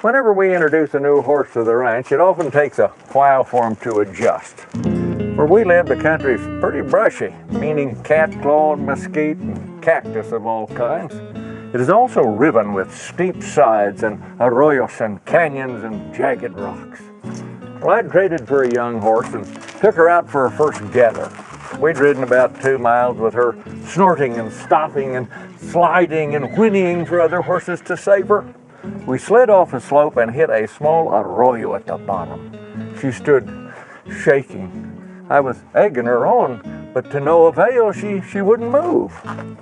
Whenever we introduce a new horse to the ranch, it often takes a while for him to adjust. Where we live, the country's pretty brushy, meaning catclaw and mesquite and cactus of all kinds. It is also riven with steep sides and arroyos and canyons and jagged rocks. Well, I'd traded for a young horse and took her out for her first gather. We'd ridden about 2 miles with her snorting and stopping and sliding and whinnying for other horses to save her. We slid off a slope and hit a small arroyo at the bottom. She stood shaking. I was egging her on, but to no avail, she wouldn't move.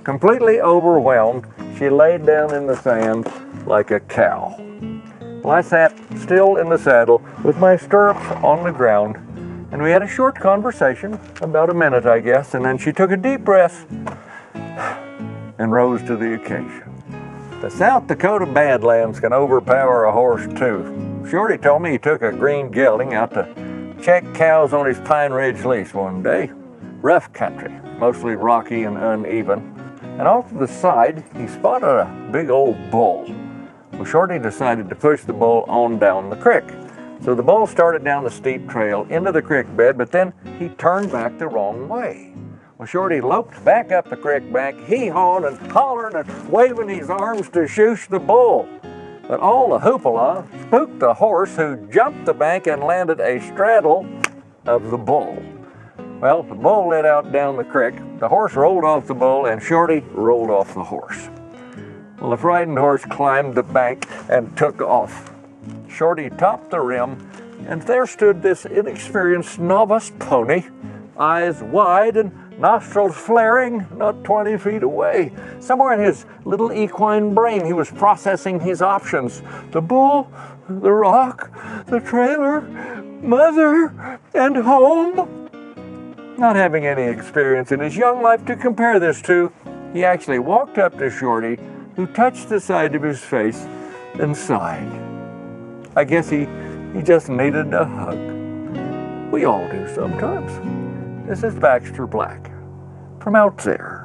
Completely overwhelmed, she laid down in the sand like a cow. Well, I sat still in the saddle with my stirrups on the ground, and we had a short conversation, about a minute, I guess, and then she took a deep breath and rose to the occasion. The South Dakota Badlands can overpower a horse, too. Shorty told me he took a green gelding out to check cows on his Pine Ridge lease one day. Rough country, mostly rocky and uneven. And off to the side, he spotted a big old bull. Well, Shorty decided to push the bull on down the creek. So the bull started down the steep trail into the creek bed, but then he turned back the wrong way. Well, Shorty loped back up the creek bank, hee-hawing and hollering and waving his arms to shoosh the bull. But all the hoopla spooked the horse, who jumped the bank and landed a straddle of the bull. Well, the bull let out down the creek, the horse rolled off the bull, and Shorty rolled off the horse. Well, the frightened horse climbed the bank and took off. Shorty topped the rim, and there stood this inexperienced novice pony, eyes wide and nostrils flaring, not 20 feet away. Somewhere in his little equine brain, he was processing his options. The bull, the rock, the trailer, mother, and home. Not having any experience in his young life to compare this to, he actually walked up to Shorty, who touched the side of his face and sighed. I guess he just needed a hug. We all do sometimes. This is Baxter Black from out there.